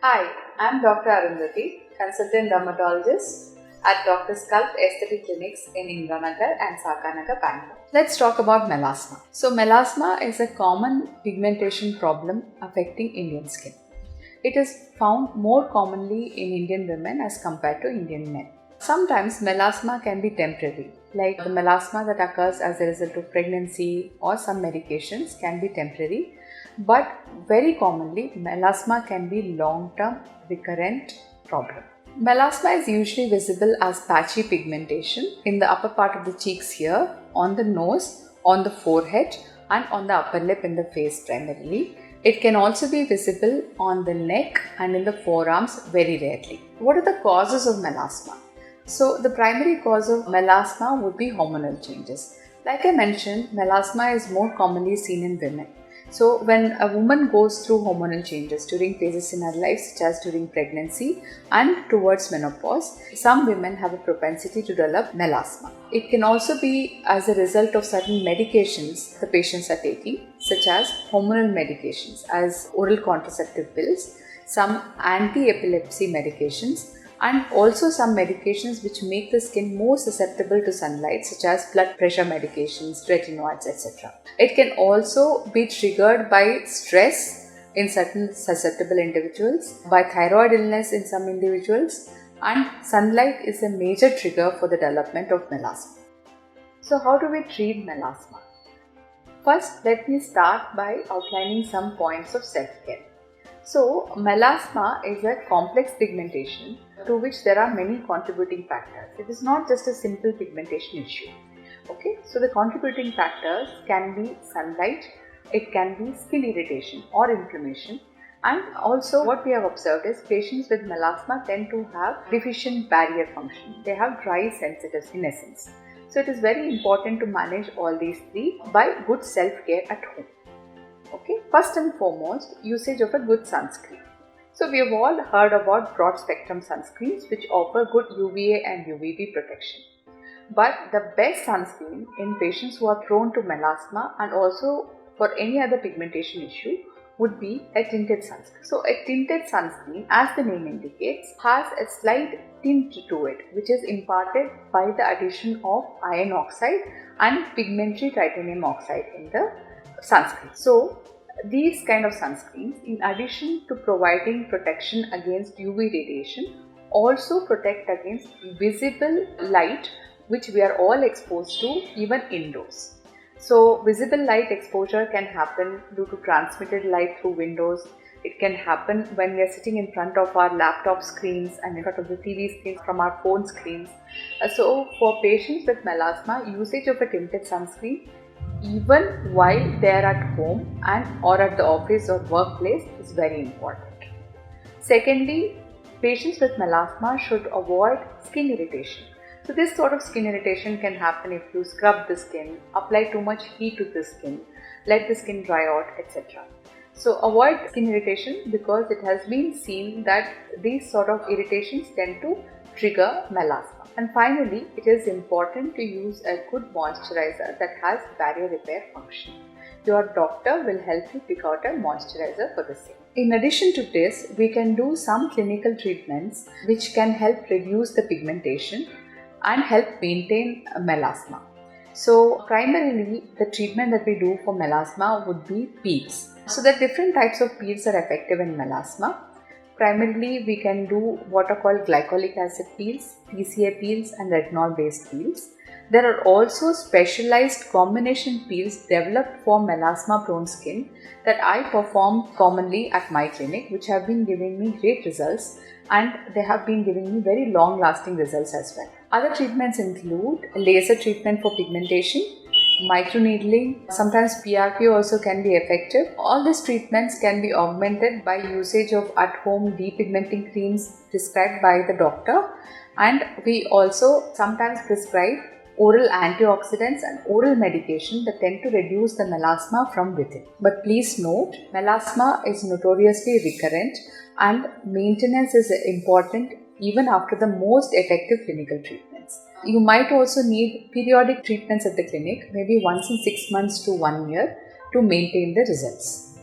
Hi, I'm Dr. Arundathi, consultant dermatologist at Dr. Sculpt Aesthetic Clinics in Indiranagar and Sahakarnagar, Bengaluru. Let's talk about melasma. So, melasma is a common pigmentation problem affecting Indian skin. It is found more commonly in Indian women as compared to Indian men. Sometimes melasma can be temporary, like the melasma that occurs as a result of pregnancy or some medications can be temporary, but very commonly melasma can be long-term recurrent problem. Melasma is usually visible as patchy pigmentation in the upper part of the cheeks here, on the nose, on the forehead and on the upper lip in the face primarily. It can also be visible on the neck and in the forearms very rarely. What are the causes of melasma? So, the primary cause of melasma would be hormonal changes. Like I mentioned, melasma is more commonly seen in women. So, when a woman goes through hormonal changes during phases in her life, such as during pregnancy and towards menopause, some women have a propensity to develop melasma. It can also be as a result of certain medications the patients are taking, such as hormonal medications, as oral contraceptive pills, some anti-epilepsy medications, and also some medications which make the skin more susceptible to sunlight, such as blood pressure medications, retinoids, etc. It can also be triggered by stress in certain susceptible individuals, by thyroid illness in some individuals, and sunlight is a major trigger for the development of melasma. So, how do we treat melasma? First, let me start by outlining some points of self-care. So, melasma is a complex pigmentation to which there are many contributing factors. It is not just a simple pigmentation issue. Okay, so the contributing factors can be sunlight, it can be skin irritation or inflammation, and also what we have observed is patients with melasma tend to have deficient barrier function. They have dry sensitive in essence. So, it is very important to manage all these three by good self-care at home. Okay, first and foremost, usage of a good sunscreen. So, we have all heard about broad spectrum sunscreens which offer good UVA and UVB protection. But the best sunscreen in patients who are prone to melasma and also for any other pigmentation issue would be a tinted sunscreen. So, a tinted sunscreen, as the name indicates, has a slight tint to it which is imparted by the addition of iron oxide and pigmentary titanium oxide in the sunscreen. So, these kind of sunscreens, in addition to providing protection against UV radiation, also protect against visible light which we are all exposed to even indoors. So, visible light exposure can happen due to transmitted light through windows. It can happen when we are sitting in front of our laptop screens and in front of the TV screens from our phone screens. So, for patients with melasma, usage of a tinted sunscreen even while they are at home and or at the office or workplace is very important. Secondly, patients with melasma should avoid skin irritation. So, this sort of skin irritation can happen if you scrub the skin, apply too much heat to the skin, let the skin dry out, etc. So, avoid skin irritation because it has been seen that these sort of irritations tend to trigger melasma. And finally, it is important to use a good moisturizer that has barrier repair function. Your doctor will help you pick out a moisturizer for the same. In addition to this, we can do some clinical treatments which can help reduce the pigmentation and help maintain melasma. So, primarily the treatment that we do for melasma would be peels. So, the different types of peels are effective in melasma. Primarily, we can do what are called glycolic acid peels, TCA peels and retinol based peels. There are also specialized combination peels developed for melasma prone skin that I perform commonly at my clinic, which have been giving me great results and they have been giving me very long lasting results as well. Other treatments include laser treatment for pigmentation, microneedling, sometimes PRP also can be effective. All these treatments can be augmented by usage of at-home depigmenting creams prescribed by the doctor, and we also sometimes prescribe oral antioxidants and oral medication that tend to reduce the melasma from within. But please note, melasma is notoriously recurrent and maintenance is important even after the most effective clinical treatments. You might also need periodic treatments at the clinic, maybe once in 6 months to 1 year, to maintain the results.